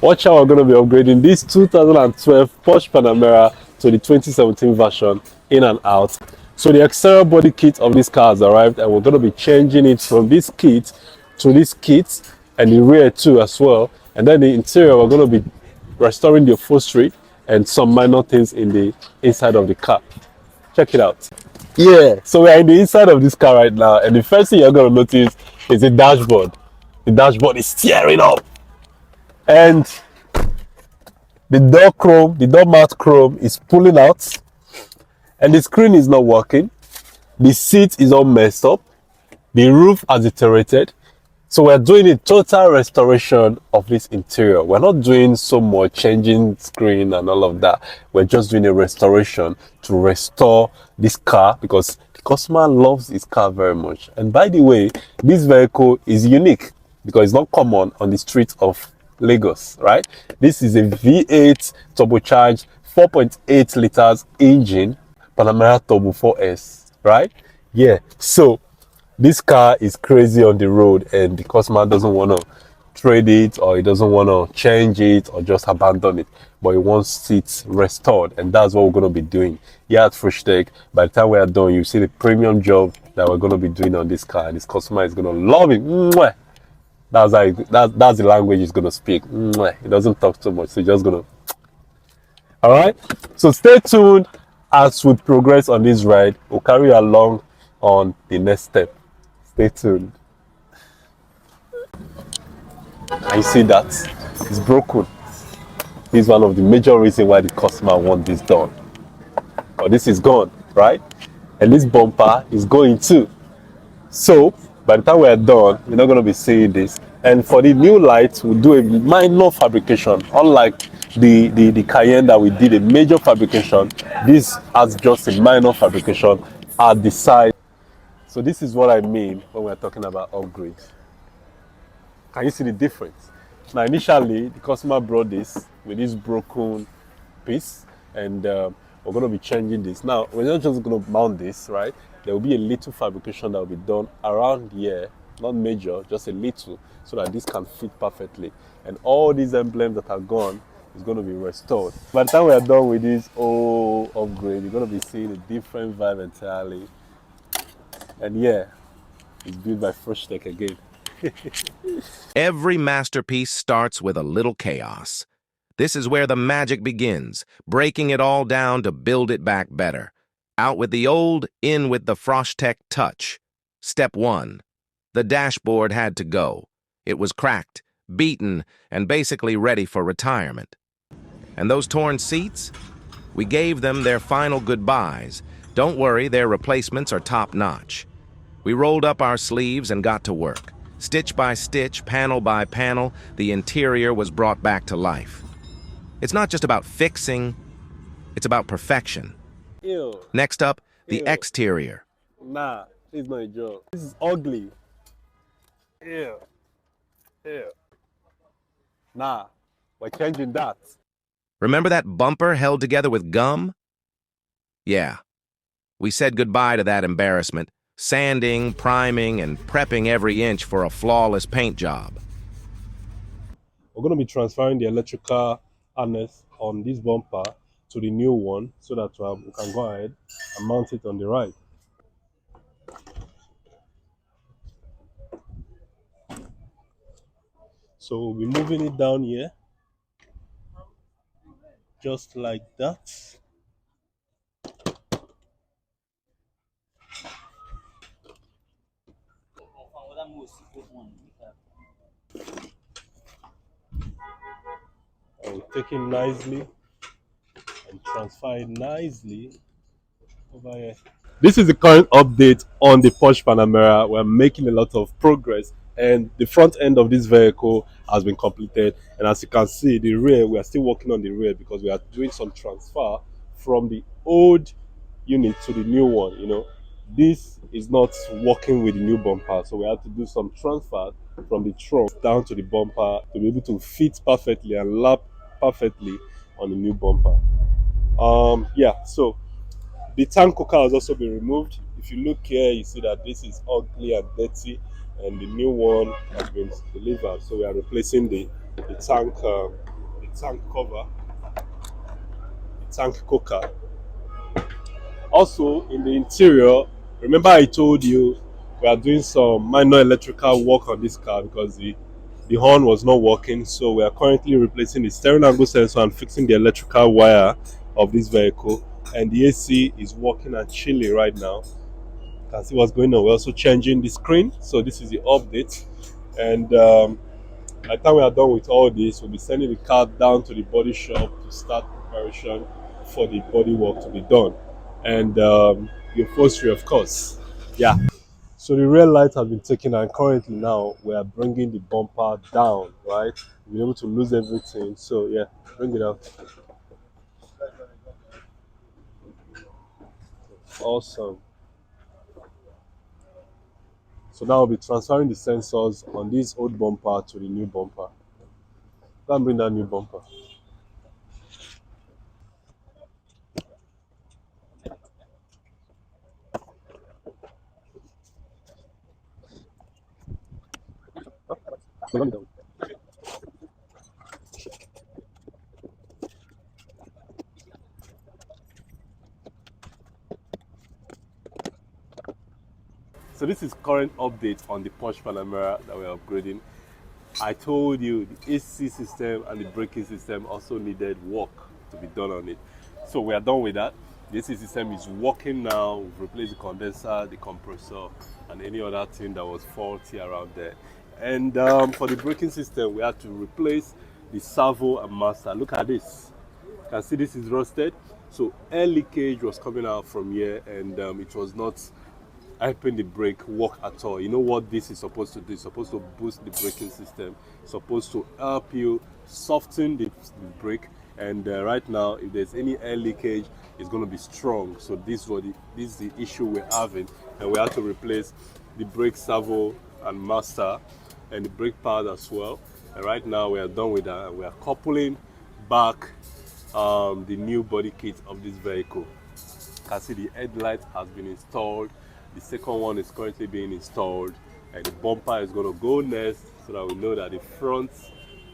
Watch how we're going to be upgrading this 2012 Porsche Panamera to the 2017 version in and out. So the exterior body kit of this car has arrived, and we're going to be changing it from this kit to this kit, and the rear too as well. And then the interior, we're going to be restoring the upholstery and some minor things in the inside of the car. Check it out. Yeah, so we're in the inside of this car right now, and the first thing you're going to notice is the dashboard. The dashboard is tearing up, and the door mat chrome is pulling out, and the screen is not working. The seat is all messed up. The roof has deteriorated. So we're doing a total restoration of this interior. We're not doing so much changing screen and all of that. We're just doing a restoration to restore this car because the customer loves this car very much. And by the way, this vehicle is unique because it's not common on the streets of Lagos, right? This is a V8 turbocharged 4.8 liters engine Panamera Turbo S, right? Yeah, so this car is crazy on the road, and the customer doesn't want to trade it, or he doesn't want to change it, or just abandon it, but he wants it restored, and that's what we're going to be doing here at Froshtech. By the time we are done, you see the premium job that we're going to be doing on this car, and this customer is going to love it. Mwah! That's the language he's going to speak. Mwah! He doesn't talk too much, so he's just going to. All right, so stay tuned as we progress on this ride. We'll carry you along on the next step. Stay tuned. I see that it's broken. This is one of the major reasons why the customer wants this done. But this is gone, right? And this bumper is going too. So by the time we are done, you're not going to be seeing this. And for the new lights, we'll do a minor fabrication. Unlike the Cayenne that we did a major fabrication, this has just a minor fabrication at the side. So this is what I mean when we're talking about upgrades. Can you see the difference? Now initially, the customer brought this with this broken piece, and we're going to be changing this. Now we're not just going to mount this, right? There will be a little fabrication that will be done around here, not major, just a little, so that this can fit perfectly. And all these emblems that are gone is going to be restored. By the time we are done with this whole upgrade, you're going to be seeing a different vibe entirely. And yeah, it's built by Froshtech again. Every masterpiece starts with a little chaos. This is where the magic begins, breaking it all down to build it back better. Out with the old, in with the Froshtech touch. Step 1. The dashboard had to go. It was cracked, beaten, and basically ready for retirement. And those torn seats? We gave them their final goodbyes. Don't worry, their replacements are top-notch. We rolled up our sleeves and got to work. Stitch by stitch, panel by panel, the interior was brought back to life. It's not just about fixing, it's about perfection. Ew. Next up, the Ew. exterior. Nah, this is not a joke. This is ugly. Ew. Ew. Nah, we're changing that. Remember that bumper held together with gum? Yeah. We said goodbye to that embarrassment, sanding, priming, and prepping every inch for a flawless paint job. We're going to be transferring the electrical harness on this bumper to the new one so that we can go ahead and mount it on the right. So we'll be moving it down here, just like that. I will take it nicely and transfer it nicely over here. This is the current update on the Porsche Panamera. We're making a lot of progress, and the front end of this vehicle has been completed. And as you can see, the rear, we are still working on the rear because we are doing some transfer from the old unit to the new one. You know, this is not working with the new bumper, so we have to do some transfer from the trunk down to the bumper to be able to fit perfectly and lap perfectly on the new bumper. Yeah, so the tank cooker has also been removed. If you look here, you see that this is ugly and dirty, and the new one has been delivered. So we are replacing the tank the tank cover, the tank coker. Also, in the interior, remember I told you we are doing some minor electrical work on this car because the horn was not working. So we are currently replacing the steering angle sensor and fixing the electrical wire of this vehicle. And the AC is working and chilly right now. You can see what's going on. We're also changing the screen. So this is the update. And by the time we are done with all this, we'll be sending the car down to the body shop to start preparation for the body work to be done. And the upholstery, of course. Yeah. So the rear light has been taken, and currently now we are bringing the bumper down, right? We'll be able to lose everything. So yeah, bring it out. Awesome. So now we'll be transferring the sensors on this old bumper to the new bumper. Go and bring that new bumper. So this is current update on the Porsche Panamera that we're upgrading. I told you the AC system and the braking system also needed work to be done on it. So we are done with that. The AC system is working now. We've replaced the condenser, the compressor, and any other thing that was faulty around there. And for the braking system, we had to replace the servo and master. Look at this. You can see this is rusted. So air leakage was coming out from here, and it was not helping the brake work at all. You know what this is supposed to do? It's supposed to boost the braking system. It's supposed to help you soften the brake. And right now, if there's any air leakage, it's going to be strong. So this is the issue we're having, and we have to replace the brake servo and master and the brake pad as well. And right now, we are done with that, and we are coupling back the new body kit of this vehicle. You can see the headlight has been installed. The second one is currently being installed, and the bumper is going to go next, so that we know that the front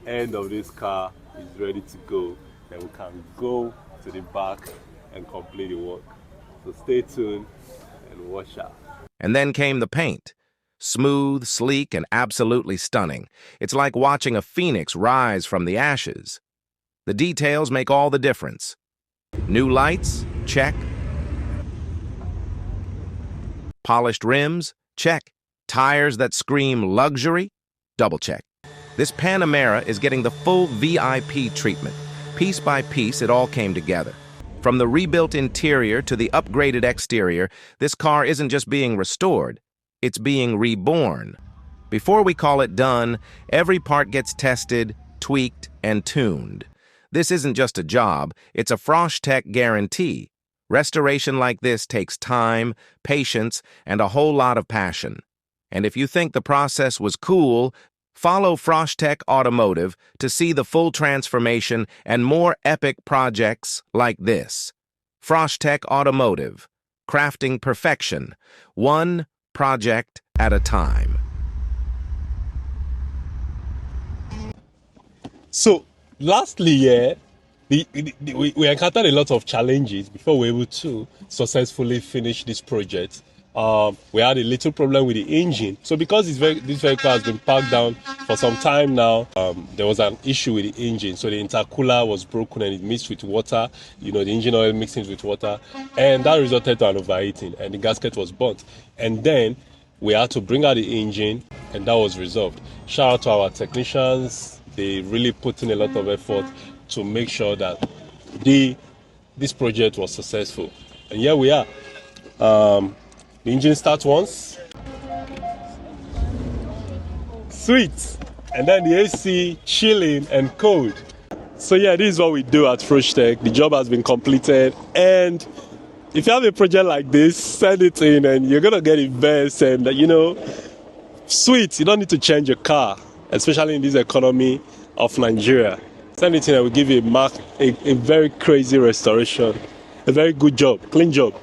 end of this car is ready to go, and we can go to the back and complete the work. So stay tuned and watch out. And then came the paint. Smooth, sleek, and absolutely stunning. It's like watching a phoenix rise from the ashes. The details make all the difference. New lights? Check. Polished rims? Check. Tires that scream luxury? Double check. This Panamera is getting the full VIP treatment. Piece by piece, it all came together. From the rebuilt interior to the upgraded exterior, this car isn't just being restored, it's being reborn. Before we call it done, every part gets tested, tweaked, and tuned. This isn't just a job, it's a Froshtech guarantee. Restoration like this takes time, patience, and a whole lot of passion. And if you think the process was cool, follow Froshtech Automotive to see the full transformation and more epic projects like this. Froshtech Automotive, crafting perfection, one project at a time. So, lastly, yeah, we encountered a lot of challenges before we were able to successfully finish this project. We had a little problem with the engine. So because this vehicle has been parked down for some time now, there was an issue with the engine. So the intercooler was broken and it mixed with water. You know, the engine oil mixing with water. And that resulted to an overheating and the gasket was burnt. And then we had to bring out the engine and that was resolved. Shout out to our technicians. They really put in a lot of effort to make sure that this project was successful. And here we are. The engine starts once. Sweet. And then the AC chilling and cold. So yeah, this is what we do at Froshtech. The job has been completed. And if you have a project like this, send it in and you're going to get it best. And you know, sweet. You don't need to change your car, especially in this economy of Nigeria. Send it in and we'll give you a very crazy restoration. A very good job, clean job.